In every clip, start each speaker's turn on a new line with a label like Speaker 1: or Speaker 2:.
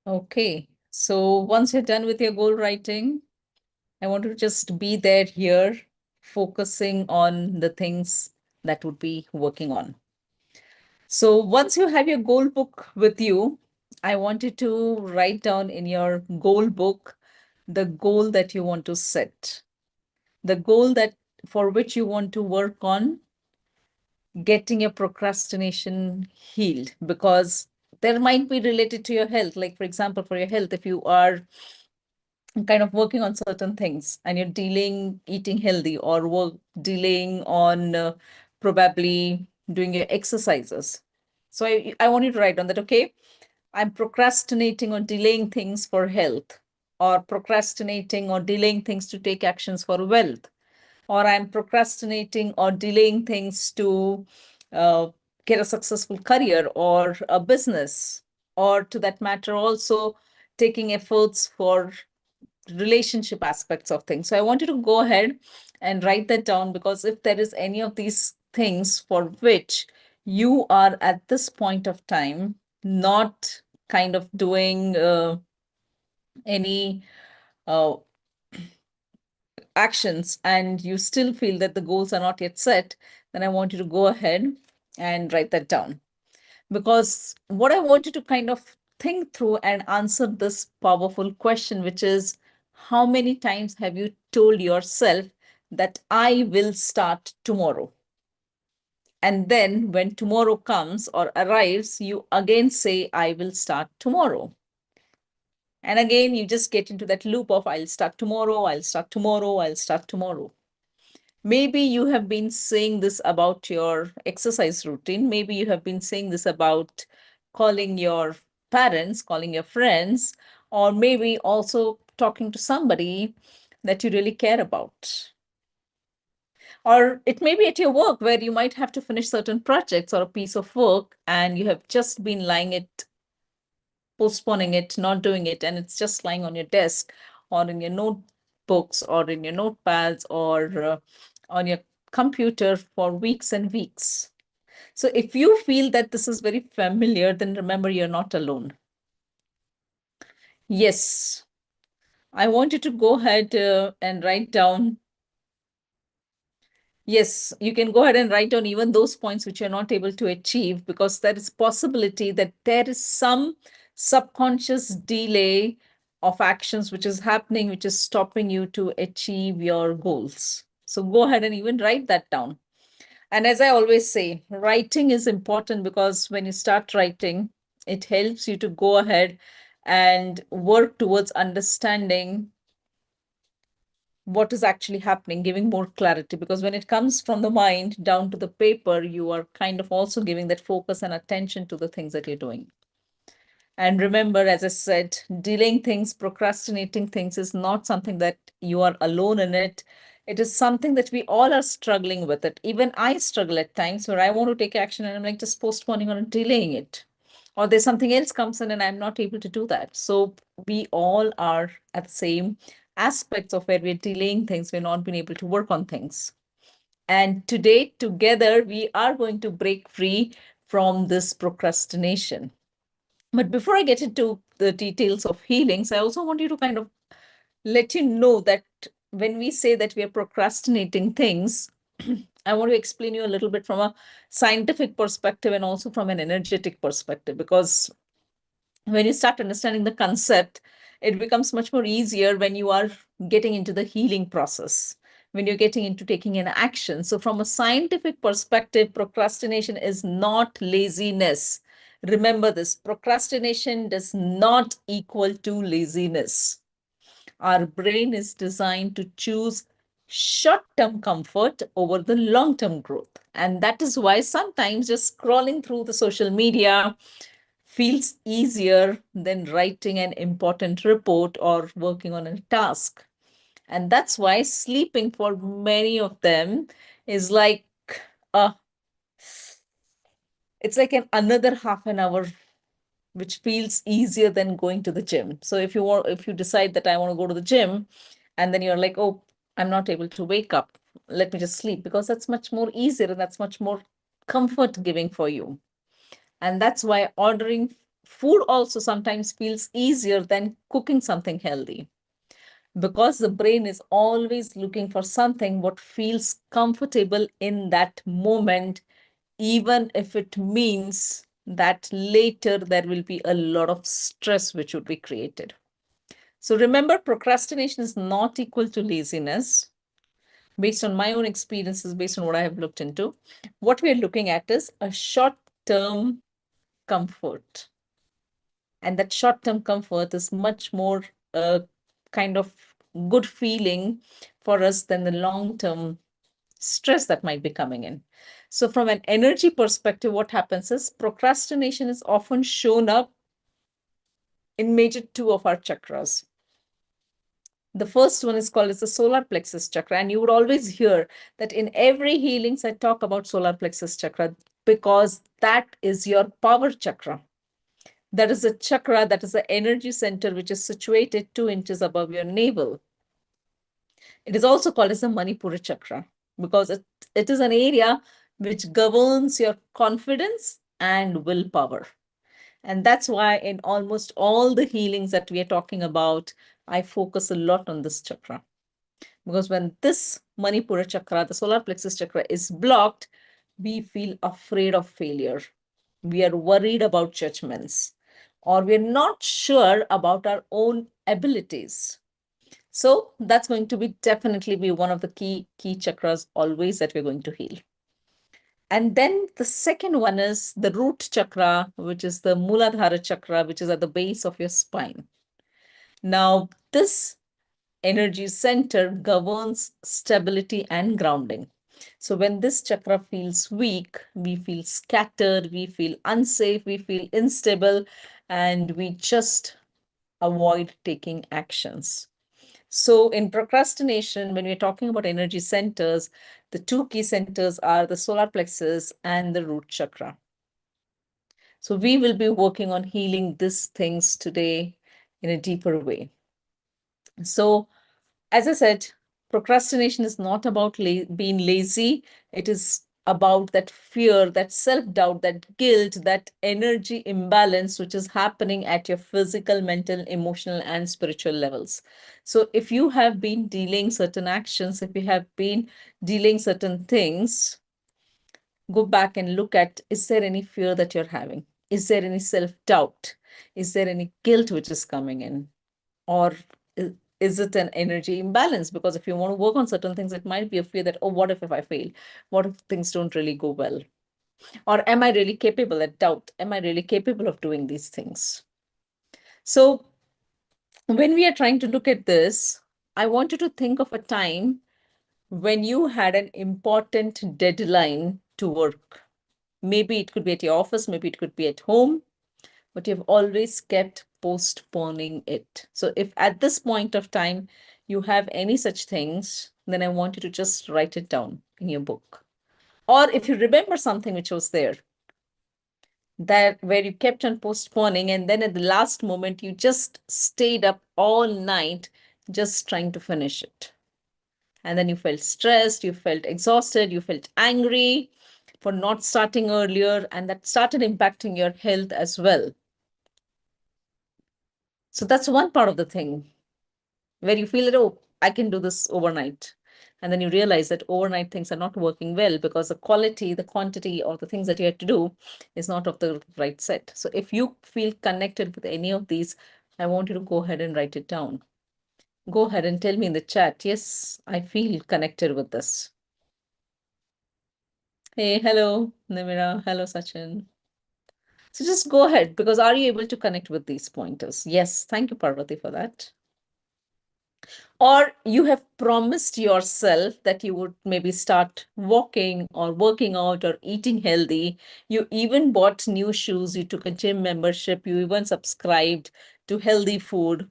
Speaker 1: Okay. So once you're done with your goal writing, I want to just be there here, focusing on the things that would be working on. So once you have your goal book with you, I want you to write down in your goal book the goal that you want to set, the goal that for which you want to work on getting your procrastination healed, because there might be related to your health. Like, for example, for your health, if you are kind of working on certain things and you're dealing eating healthy or work dealing on probably doing your exercises. So I want you to write on that, okay, I'm procrastinating or delaying things for health, or procrastinating or delaying things to take actions for wealth, or I'm procrastinating or delaying things to uh, get a successful career or a business, or to that matter, also taking efforts for relationship aspects of things. So I want you to go ahead and write that down, because if there is any of these things for which you are at this point of time not kind of doing any uh, actions, and you still feel that the goals are not yet set, then I want you to go ahead and write that down. Because what I want you to kind of think through and answer this powerful question, which is, how many times have you told yourself that I will start tomorrow? And then when tomorrow comes or arrives, you again say, I will start tomorrow. And again, you just get into that loop of, I'll start tomorrow, I'll start tomorrow, I'll start tomorrow. Maybe you have been saying this about your exercise routine. Maybe you have been saying this about calling your parents, calling your friends, or maybe also talking to somebody that you really care about. Or it may be at your work where you might have to finish certain projects or a piece of work and you have just been lying it, postponing it, not doing it, and it's just lying on your desk or in your notebooks or in your notepads or on your computer for weeks and weeks. So if you feel that this is very familiar, then remember you're not alone. Yes, I want you to go ahead and write down. Yes, you can go ahead and write down even those points which you're not able to achieve, because there is possibility that there is some subconscious delay of actions which is happening, which is stopping you to achieve your goals. So go ahead and even write that down. And as I always say, writing is important, because when you start writing, it helps you to go ahead and work towards understanding what is actually happening, giving more clarity. Because when it comes from the mind down to the paper, you are kind of also giving that focus and attention to the things that you're doing. And remember, as I said, delaying things, procrastinating things is not something that you are alone in it. It is something that we all are struggling with it. Even I struggle at times where I want to take action and I'm like just postponing or delaying it. Or there's something else comes in and I'm not able to do that. So we all are at the same aspects of where we're delaying things, we're not being able to work on things. And today, together, we are going to break free from this procrastination. But before I get into the details of healings, I also want you to kind of let you know that when we say that we are procrastinating things, I want to explain you a little bit from a scientific perspective and also from an energetic perspective, because when you start understanding the concept, it becomes much more easier when you are getting into the healing process, when you're getting into taking an action. So, from a scientific perspective, procrastination is not laziness. Remember this, procrastination does not equal to laziness. Our brain is designed to choose short term comfort over the long term growth. And that is why sometimes just scrolling through the social media feels easier than writing an important report or working on a task. And that's why sleeping for many of them is like uh, it's like another half an hour, which feels easier than going to the gym. So if you decide that I want to go to the gym, and then you're like, oh, I'm not able to wake up, let me just sleep, because that's much more easier and that's much more comfort giving for you. And that's why ordering food also sometimes feels easier than cooking something healthy, because the brain is always looking for something what feels comfortable in that moment, even if it means that later there will be a lot of stress which would be created. So remember, procrastination is not equal to laziness. Based on my own experiences, based on what I have looked into, what we are looking at is a short-term comfort. And that short-term comfort is much more kind of good feeling for us than the long-term stress that might be coming in. So from an energy perspective, what happens is procrastination is often shown up in major two of our chakras. The first one is called as the solar plexus chakra. And you would always hear that in every healings, I talk about solar plexus chakra because that is your power chakra. That is a chakra, that is the energy center, which is situated 2 inches above your navel. It is also called as the Manipura chakra because it is an area which governs your confidence and willpower. And that's why in almost all the healings that we are talking about, I focus a lot on this chakra. Because when this Manipura chakra, the solar plexus chakra, is blocked, we feel afraid of failure. We are worried about judgments, or we're not sure about our own abilities. So that's going to be definitely be one of the key chakras always that we're going to heal. And then the second one is the root chakra, which is the Muladhara chakra, which is at the base of your spine. Now, this energy center governs stability and grounding. So when this chakra feels weak, we feel scattered, we feel unsafe, we feel unstable, and we just avoid taking actions. So in procrastination, when we're talking about energy centers, the two key centers are the solar plexus and the root chakra. So we will be working on healing these things today in a deeper way. So as I said, procrastination is not about being lazy. It is about that fear, that self-doubt, that guilt, that energy imbalance, which is happening at your physical, mental, emotional, and spiritual levels. So if you have been dealing certain actions, if you have been dealing certain things, go back and look at, is there any fear that you're having? Is there any self-doubt? Is there any guilt which is coming in? Or is it an energy imbalance? Because if you want to work on certain things, it might be a fear that, oh, what if I fail? What if things don't really go well? Or am I really capable? At doubt, am I really capable of doing these things? So when we are trying to look at this, I want you to think of a time when you had an important deadline to work. Maybe it could be at your office, maybe it could be at home, but you've always kept postponing it. So if at this point of time you have any such things, then I want you to just write it down in your book. Or if you remember something which was there, that where you kept on postponing, and then at the last moment you just stayed up all night just trying to finish it. And then you felt stressed, you felt exhausted, you felt angry for not starting earlier, and that started impacting your health as well. So that's one part of the thing where you feel that, oh, I can do this overnight. And then you realize that overnight things are not working well because the quality, the quantity, or the things that you have to do is not of the right set. So if you feel connected with any of these, I want you to go ahead and write it down. Go ahead and tell me in the chat, yes, I feel connected with this. Hey, hello, Nimira. Hello, Sachin. So just go ahead, because are you able to connect with these pointers? Yes, thank you, Parvati, for that. Or you have promised yourself that you would maybe start walking or working out or eating healthy. You even bought new shoes, you took a gym membership, you even subscribed to healthy food,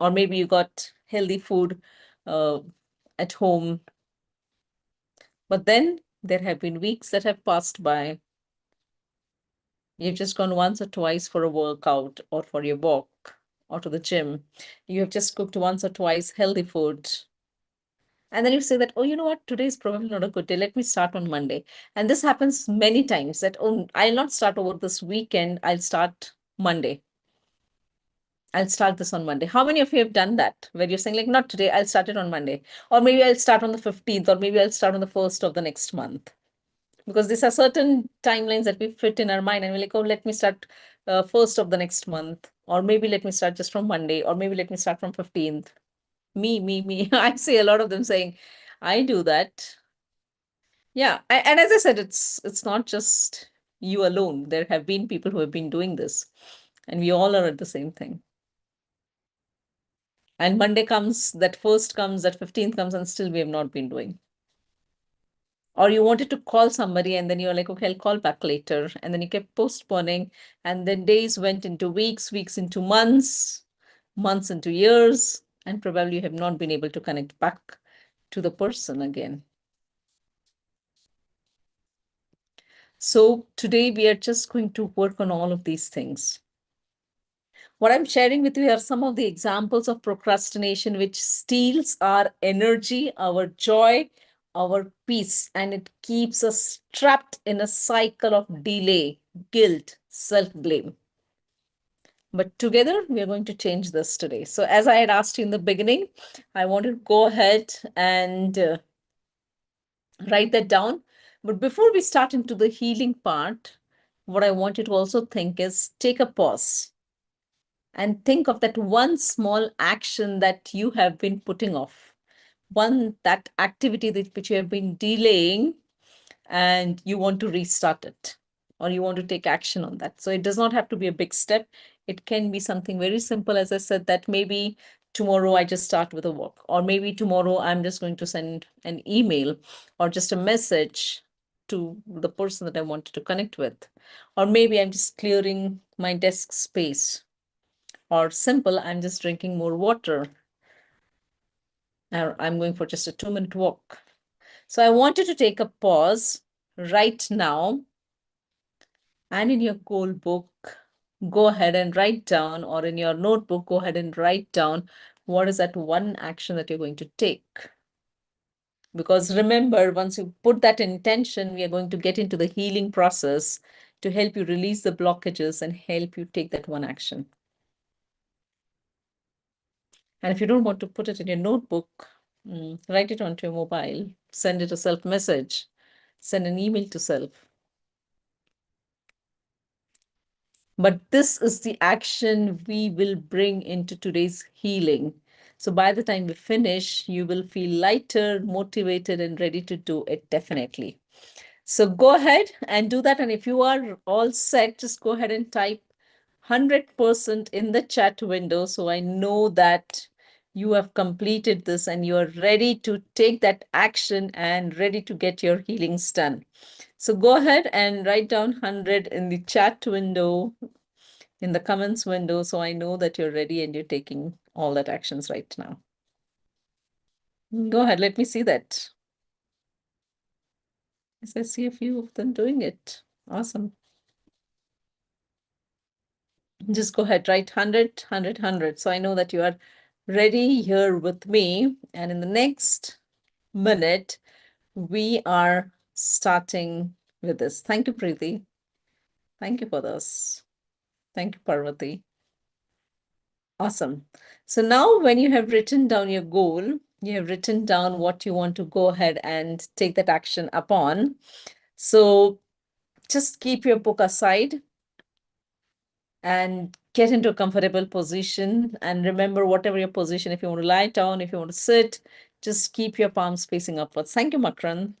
Speaker 1: or maybe you got healthy food at home. But then there have been weeks that have passed by. You've just gone once or twice for a workout or for your walk or to the gym. You have just cooked once or twice healthy food. And then you say that, oh, you know what, today is probably not a good day. Let me start on Monday. And this happens many times that, oh, I'll not start over this weekend. I'll start Monday. I'll start this on Monday. How many of you have done that? Where you're saying, like, not today, I'll start it on Monday. Or maybe I'll start on the 15th, or maybe I'll start on the 1st of the next month. Because these are certain timelines that we fit in our mind, and we're like, oh, let me start 1st of the next month. Or maybe let me start just from Monday, or maybe let me start from 15th. Me. I see a lot of them saying, I do that. Yeah. And as I said, it's not just you alone. There have been people who have been doing this, and we all are at the same thing. And Monday comes, that 1st comes, that 15th comes, and still we have not been doing. Or you wanted to call somebody and then you're like, okay, I'll call back later. And then you kept postponing. And then days went into weeks, weeks into months, months into years. And probably you have not been able to connect back to the person again. So today we are just going to work on all of these things. What I'm sharing with you are some of the examples of procrastination, which steals our energy, our joy, our peace, and it keeps us trapped in a cycle of delay, guilt, self-blame. But together, we are going to change this today. So as I had asked you in the beginning, I want to go ahead and write that down. But before we start into the healing part, what I want you to also think is take a pause and think of that one small action that you have been putting off, that activity which you have been delaying, and you want to restart it, or you want to take action on that. So it does not have to be a big step. It can be something very simple, as I said, that maybe tomorrow I just start with a walk, or maybe tomorrow I'm just going to send an email or just a message to the person that I wanted to connect with, or maybe I'm just clearing my desk space, or simple, I'm just drinking more water, or I'm going for just a 2-minute walk. So I want you to take a pause right now, and in your goal book, go ahead and write down, or in your notebook, go ahead and write down what is that one action that you're going to take. Because remember, once you put that intention, we are going to get into the healing process to help you release the blockages and help you take that one action. And if you don't want to put it in your notebook, write it onto your mobile, send it a self message, send an email to self. But this is the action we will bring into today's healing. So by the time we finish, you will feel lighter, motivated, and ready to do it definitely. So go ahead and do that. And if you are all set, just go ahead and type 100% in the chat window. So I know that you have completed this and you are ready to take that action and ready to get your healings done. So go ahead and write down 100 in the chat window, in the comments window. So I know that you're ready and you're taking all that actions right now. Go ahead, let me see that. Yes, I see a few of them doing it. Awesome. Just go ahead, write 100, 100, 100. So I know that you are ready here with me. And in the next minute, we are starting with this. Thank you, Preeti. Thank you for this. Thank you, Parvati. Awesome. So now when you have written down your goal, you have written down what you want to go ahead and take that action upon. So just keep your book aside and get into a comfortable position. And remember, whatever your position, if you want to lie down, if you want to sit, just keep your palms facing upwards. Thank you, Makran.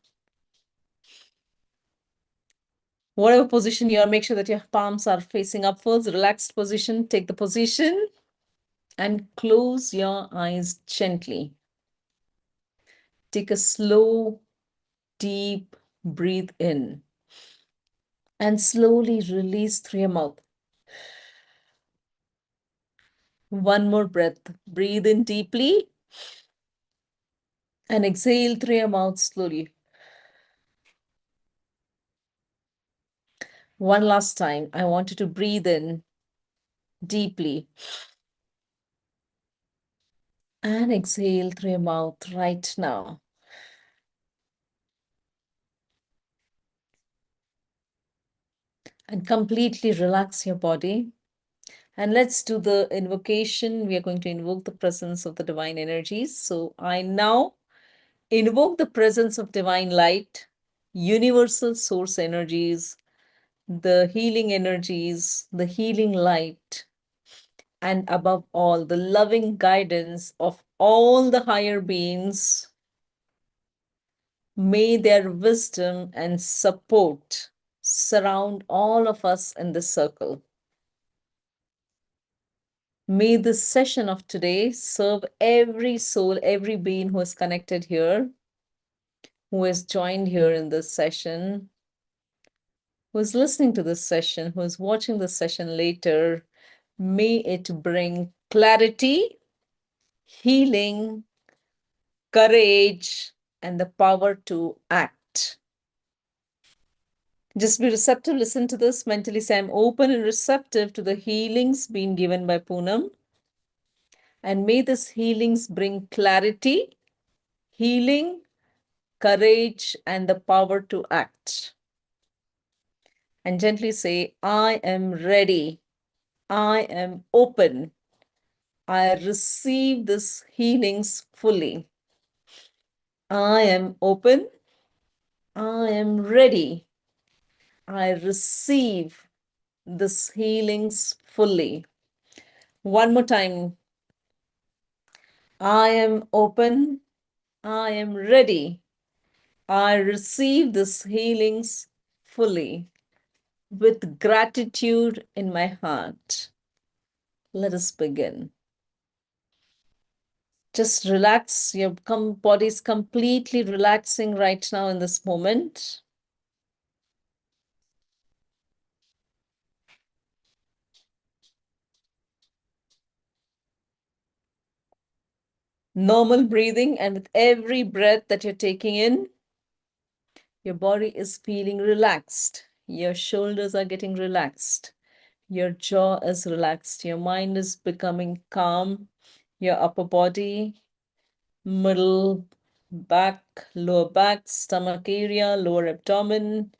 Speaker 1: Whatever position you are, make sure that your palms are facing upwards, relaxed position. Take the position and close your eyes gently. Take a slow, deep breathe in and slowly release through your mouth. One more breath. Breathe in deeply and exhale through your mouth slowly. One last time, I want you to breathe in deeply and exhale through your mouth right now. And completely relax your body. And let's do the invocation. We are going to invoke the presence of the divine energies. So I now invoke the presence of divine light, universal source energies, the healing energies, the healing light, and above all, the loving guidance of all the higher beings. May their wisdom and support surround all of us in this circle. May this session of today serve every soul, every being who is connected here, who has joined here in this session, who is listening to this session, who is watching this session later. May it bring clarity, healing, courage, and the power to act. Just be receptive, listen to this. Mentally say, I'm open and receptive to the healings being given by Poonam. And may this healings bring clarity, healing, courage, and the power to act. And gently say, I am ready. I am open. I receive this healings fully. I am open. I am ready. I receive this healings fully. One more time. I am open. I am ready. I receive this healings fully with gratitude in my heart. Let us begin. Just relax. Your body is completely relaxing right now in this moment. Normal breathing, and with every breath that you're taking in, your body is feeling relaxed. Your shoulders are getting relaxed. Your jaw is relaxed. Your mind is becoming calm. Your upper body, middle back, lower back, stomach area, lower abdomen,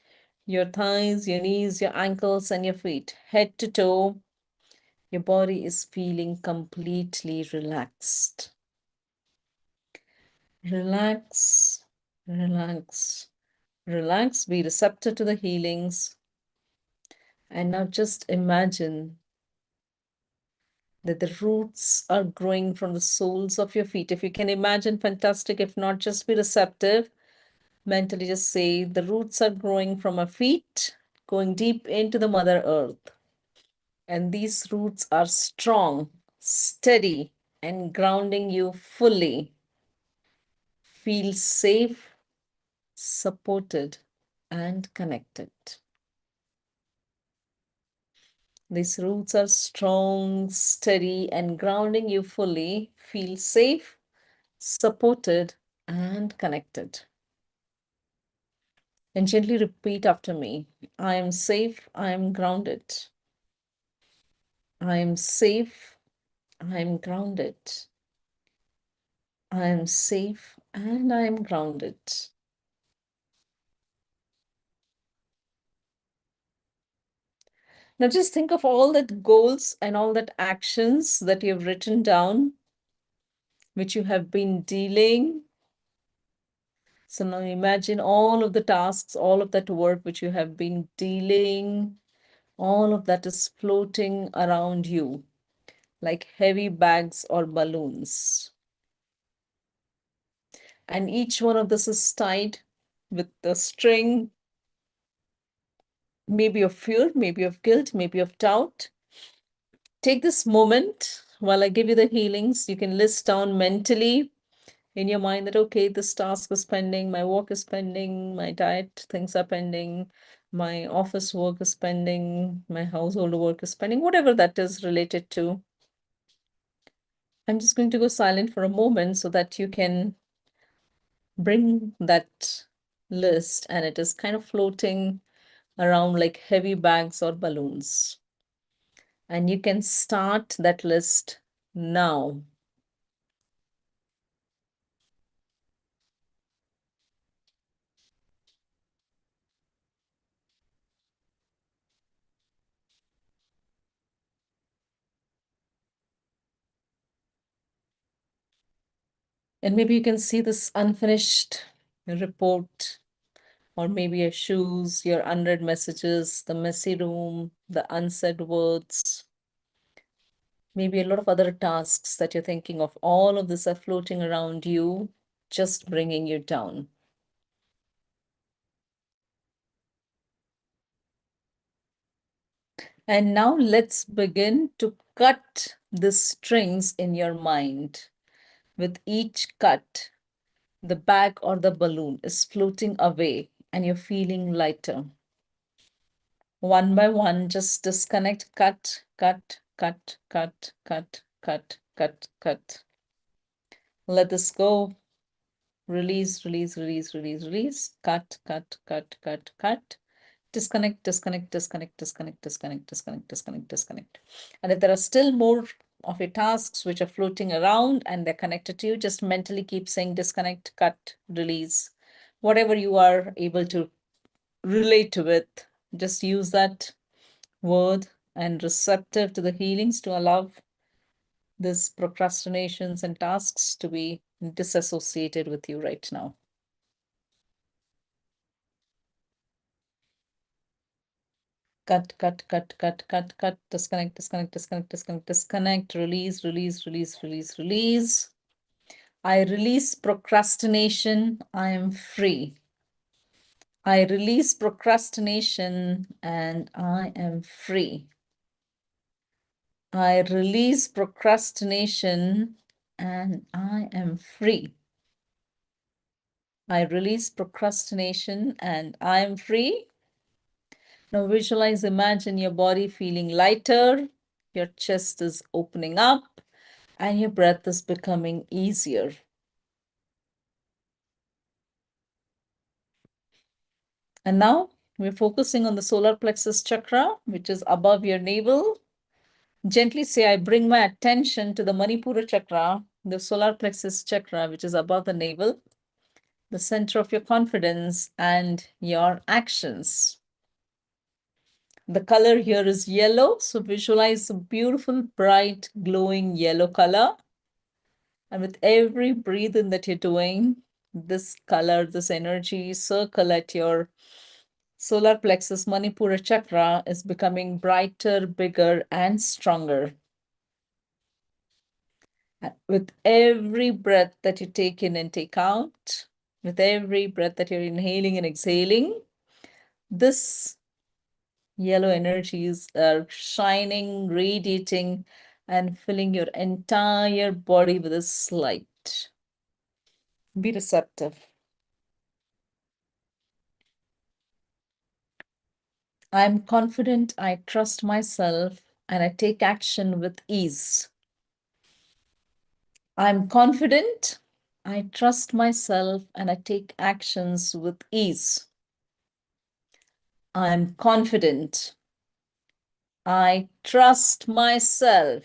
Speaker 1: your thighs, your knees, your ankles, and your feet, head to toe. Your body is feeling completely relaxed. Relax, relax, relax. Be receptive to the healings. And now just imagine that the roots are growing from the soles of your feet. If you can imagine, fantastic. If not, just be receptive. Mentally just say, the roots are growing from our feet, going deep into the Mother Earth. And these roots are strong, steady, and grounding you fully. Feel safe, supported, and connected. These roots are strong, steady, and grounding you fully. Feel safe, supported, and connected. And gently repeat after me. I am safe, I am grounded. I am safe, I am grounded. I am safe and I am grounded. Now just think of all that goals and all that actions that you've written down, which you have been dealing. So now imagine all of the tasks, all of that work which you have been dealing, all of that is floating around you like heavy bags or balloons. And each one of this is tied with the string, maybe of fear, maybe of guilt, maybe of doubt. Take this moment while I give you the healings. You can list down mentally in your mind that, okay, this task is pending, my work is pending, my diet things are pending, my office work is pending, my household work is pending, whatever that is related to. I'm just going to go silent for a moment so that you can bring that list, and it is kind of floating around like heavy bags or balloons. And you can start that list now. And maybe you can see this unfinished report, or maybe your shoes, your unread messages, the messy room, the unsaid words, maybe a lot of other tasks that you're thinking of. All of this are floating around you, just bringing you down. And now let's begin to cut the strings in your mind. With each cut, the bag or the balloon is floating away and you're feeling lighter. One by one, just disconnect, cut, cut, cut, cut, cut, cut, cut, cut. Let this go. Release, release, release, release, release. Cut, cut, cut, cut, cut. Disconnect, disconnect, disconnect, disconnect, disconnect, disconnect, disconnect, disconnect. And if there are still more of your tasks which are floating around and they're connected to you, just mentally keep saying disconnect, cut, release. Whatever you are able to relate to it, just use that word and receptive to the healings to allow this procrastinations and tasks to be disassociated with you right now. Cut, cut, cut, cut, cut, cut, disconnect, disconnect, disconnect, disconnect, disconnect, release, release, release, release, release. I release procrastination. I am free. I release procrastination and I am free. I release procrastination and I am free. I release procrastination and I am free. Now visualize, imagine your body feeling lighter, your chest is opening up, and your breath is becoming easier. And now we're focusing on the solar plexus chakra, which is above your navel. Gently say, I bring my attention to the Manipura chakra, the solar plexus chakra, which is above the navel, the center of your confidence and your actions. The color here is yellow, so visualize a beautiful, bright, glowing yellow color. And with every breathe in that you're doing, this color, this energy circle at your solar plexus Manipura chakra is becoming brighter, bigger, and stronger. With every breath that you take in and take out, with every breath that you're inhaling and exhaling, this yellow energies are shining, radiating, and filling your entire body with this light. Be receptive. I'm confident, I trust myself, and I take action with ease. I'm confident, I trust myself, and I take actions with ease. I'm confident, I trust myself,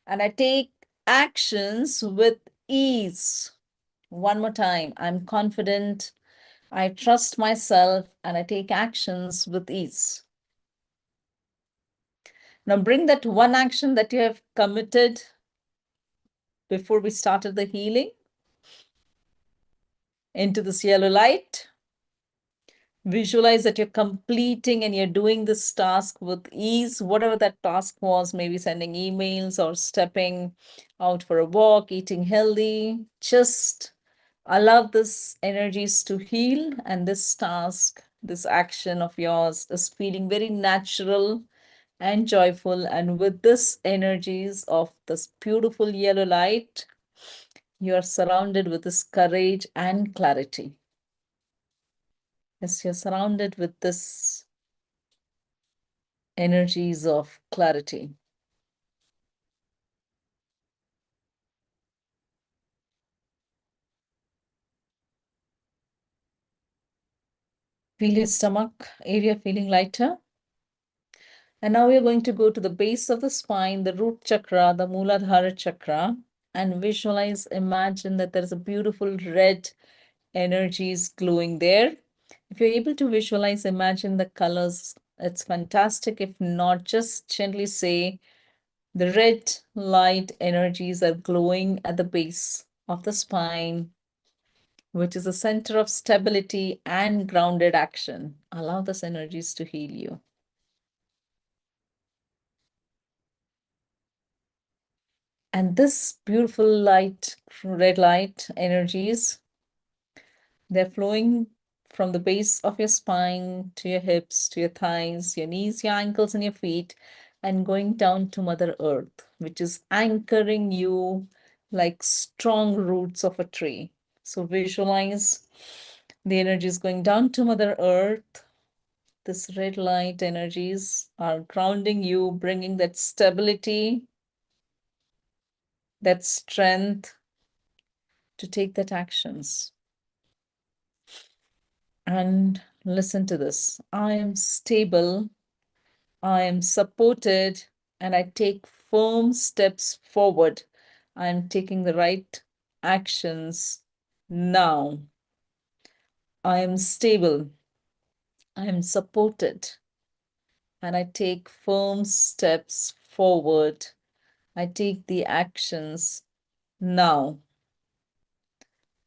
Speaker 1: and I take actions with ease. One more time. I'm confident, I trust myself, and I take actions with ease. Now bring that one action that you have committed before we started the healing into this yellow light. Visualize that you're completing and you're doing this task with ease, whatever that task was, maybe sending emails or stepping out for a walk, eating healthy. Just allow this energies to heal, and this task, this action of yours is feeling very natural and joyful. And with this energies of this beautiful yellow light, you are surrounded with this courage and clarity. Yes, you're surrounded with this energies of clarity. Feel your stomach area feeling lighter. And now we're going to go to the base of the spine, the root chakra, the Muladhara chakra, and visualize, imagine that there's a beautiful red energies glowing there. If you're able to visualize, imagine the colors, it's fantastic. If not, just gently say, the red light energies are glowing at the base of the spine, which is a center of stability and grounded action. Allow those energies to heal you. And this beautiful light, red light energies, they're flowing from the base of your spine to your hips, to your thighs, your knees, your ankles, and your feet, and going down to Mother Earth, which is anchoring you like strong roots of a tree. So visualize the energies going down to Mother Earth. This red light energies are grounding you, bringing that stability, that strength to take that actions. And listen to this. I am stable, I am supported, and I take firm steps forward. I am taking the right actions now. I am stable, I am supported, and I take firm steps forward. I take the actions now.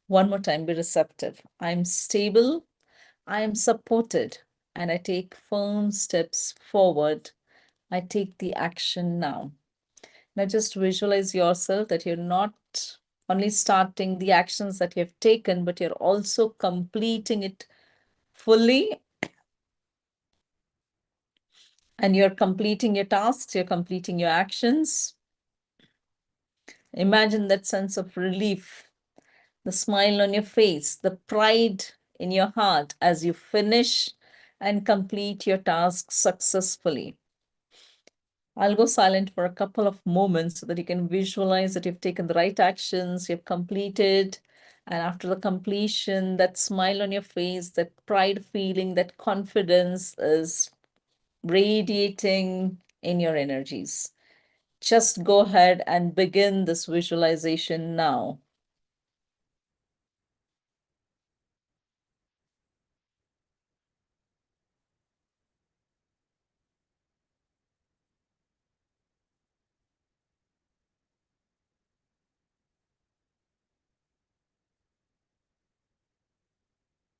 Speaker 1: One more time, be receptive. I am stable, I am supported, and I take firm steps forward. I take the action now. Now just visualize yourself that you're not only starting the actions that you have taken, but you're also completing it fully. And you're completing your tasks, you're completing your actions. Imagine that sense of relief, the smile on your face, the pride in your heart as you finish and complete your task successfully. I'll go silent for a couple of moments so that you can visualize that you've taken the right actions, you've completed, and after the completion, that smile on your face, that pride feeling, that confidence is radiating in your energies. Just go ahead and begin this visualization now.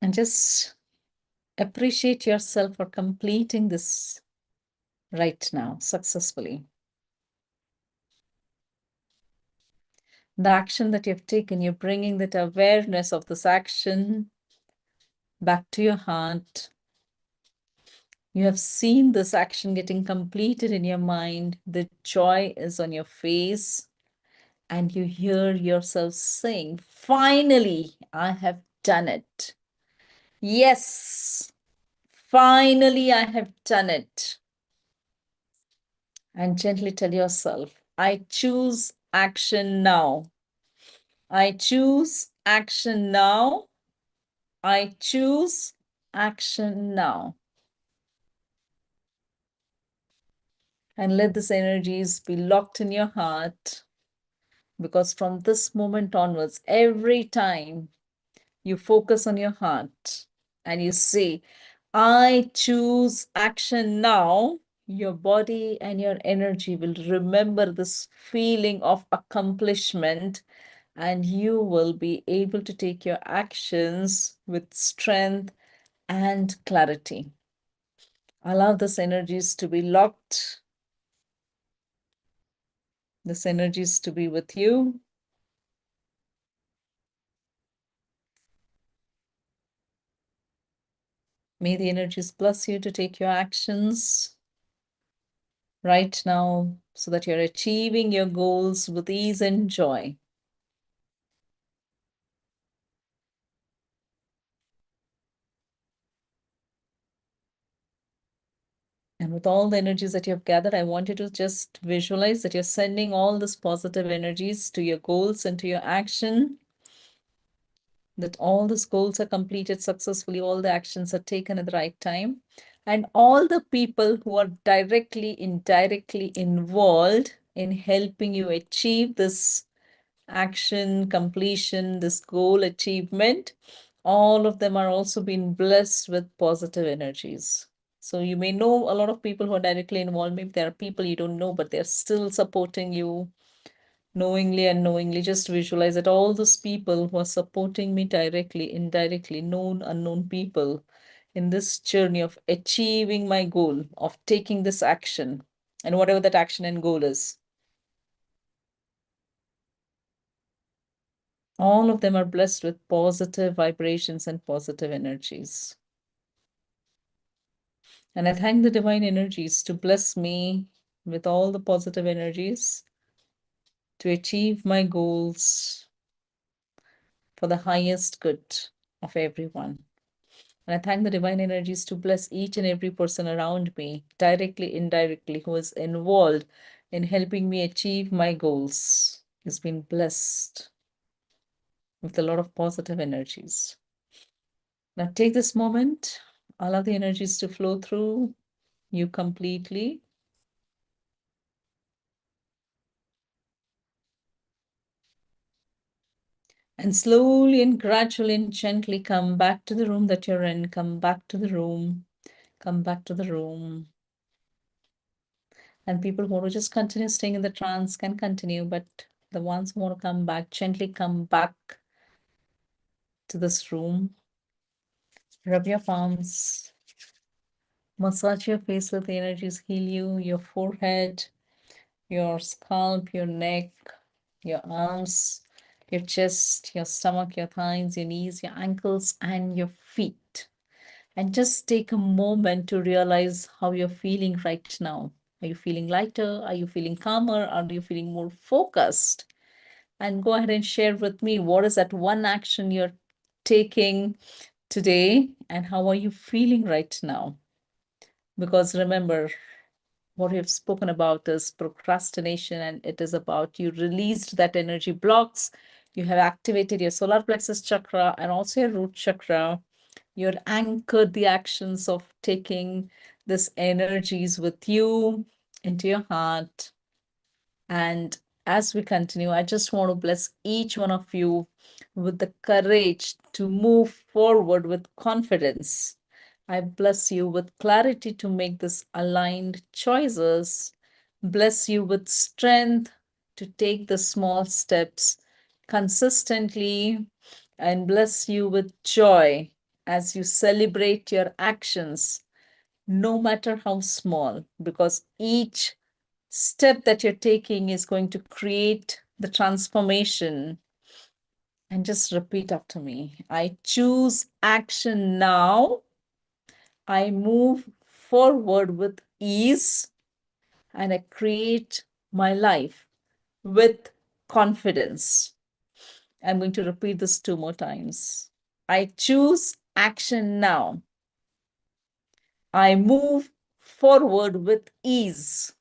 Speaker 1: And just appreciate yourself for completing this right now successfully. The action that you've taken, you're bringing that awareness of this action back to your heart. You have seen this action getting completed in your mind. The joy is on your face, and you hear yourself saying, finally, I have done it. Yes, finally, I have done it. And gently tell yourself, I choose action now. I choose action now. I choose action now. And let these energies be locked in your heart, because from this moment onwards, every time you focus on your heart and you say, I choose action now, your body and your energy will remember this feeling of accomplishment, and you will be able to take your actions with strength and clarity. Allow these energies to be locked, these energies to be with you. May the energies bless you to take your actions right now so that you're achieving your goals with ease and joy. And with all the energies that you have gathered, I want you to just visualize that you're sending all these positive energies to your goals and to your action, that all these goals are completed successfully, all the actions are taken at the right time, and all the people who are directly, indirectly involved in helping you achieve this action, completion, this goal achievement, all of them are also being blessed with positive energies. So you may know a lot of people who are directly involved. Maybe there are people you don't know, but they're still supporting you. knowingly and knowingly, just visualize that all those people who are supporting me directly, indirectly, known, unknown people in this journey of achieving my goal, of taking this action, and whatever that action and goal is. All of them are blessed with positive vibrations and positive energies. And I thank the divine energies to bless me with all the positive energies to achieve my goals for the highest good of everyone. And I thank the divine energies to bless each and every person around me, directly, indirectly, who is involved in helping me achieve my goals. Has been blessed with a lot of positive energies. Now take this moment, allow the energies to flow through you completely. And slowly and gradually and gently come back to the room that you're in. Come back to the room. Come back to the room. And people who want to just continue staying in the trance can continue, but the ones who want to come back, gently come back to this room. Rub your palms. Massage your face, let the energies heal you, your forehead, your scalp, your neck, your arms, your chest, your stomach, your thighs, your knees, your ankles, and your feet. And just take a moment to realize how you're feeling right now. Are you feeling lighter? Are you feeling calmer? Are you feeling more focused? And go ahead and share with me what is that one action you're taking today and how are you feeling right now? Because remember, what we've spoken about is procrastination, and it is about you released that energy blocks. You have activated your solar plexus chakra and also your root chakra. You're anchored the actions of taking this energies with you into your heart. And as we continue, I just want to bless each one of you with the courage to move forward with confidence. I bless you with clarity to make this aligned choices. Bless you with strength to take the small steps consistently, and bless you with joy as you celebrate your actions, no matter how small, because each step that you're taking is going to create the transformation. And just repeat after me. I choose action now. I move forward with ease, and I create my life with confidence. I'm going to repeat this 2 more times. I choose action now. I move forward with ease.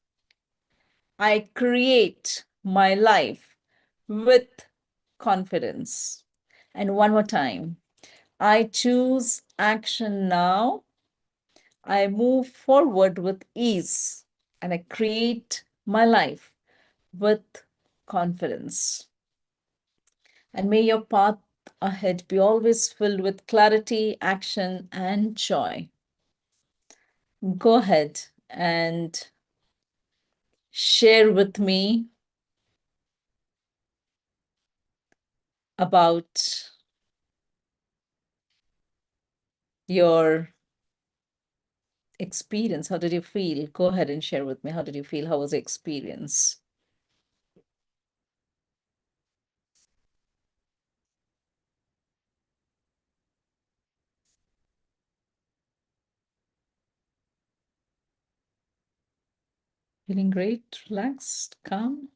Speaker 1: I create my life with confidence. And one more time. I choose action now. I move forward with ease, and I create my life with confidence. And may your path ahead be always filled with clarity, action, and joy. Go ahead and share with me about your experience. How did you feel? Go ahead and share with me. How did you feel? How was the experience? Feeling great, relaxed, calm?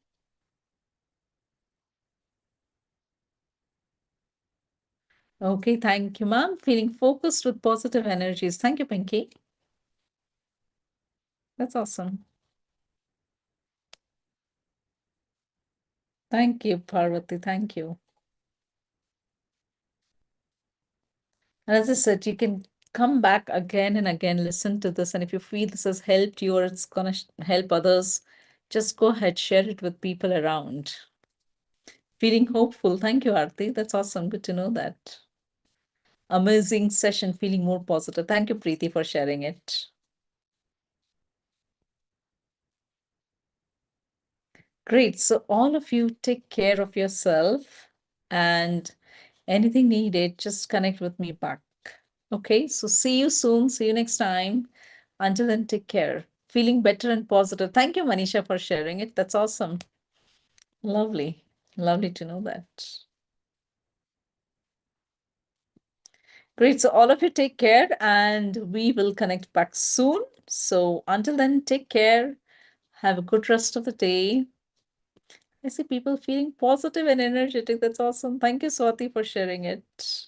Speaker 1: Okay, thank you, ma'am. Feeling focused with positive energies. Thank you, Pinky. That's awesome. Thank you, Parvati. Thank you. And as I said, you can come back again and again, listen to this. And if you feel this has helped you or it's going to help others, just go ahead, share it with people around. Feeling hopeful. Thank you, Arti. That's awesome. Good to know that. Amazing session. Feeling more positive. Thank you, Preeti, for sharing it. Great. So all of you take care of yourself, and anything needed, just connect with me back. Okay. So see you soon. See you next time. Until then, take care. Feeling better and positive. Thank you, Manisha, for sharing it. That's awesome. Lovely. Lovely to know that. Great. So all of you take care, and we will connect back soon. So until then, take care. Have a good rest of the day. I see people feeling positive and energetic. That's awesome. Thank you, Swati, for sharing it.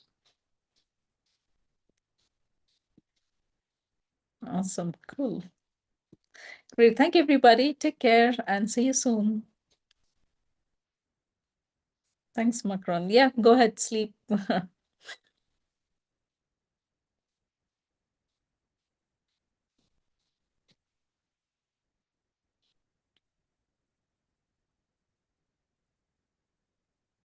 Speaker 1: Awesome. Cool. Great. Thank you, everybody. Take care and see you soon. Thanks, Macron. Yeah, go ahead, sleep.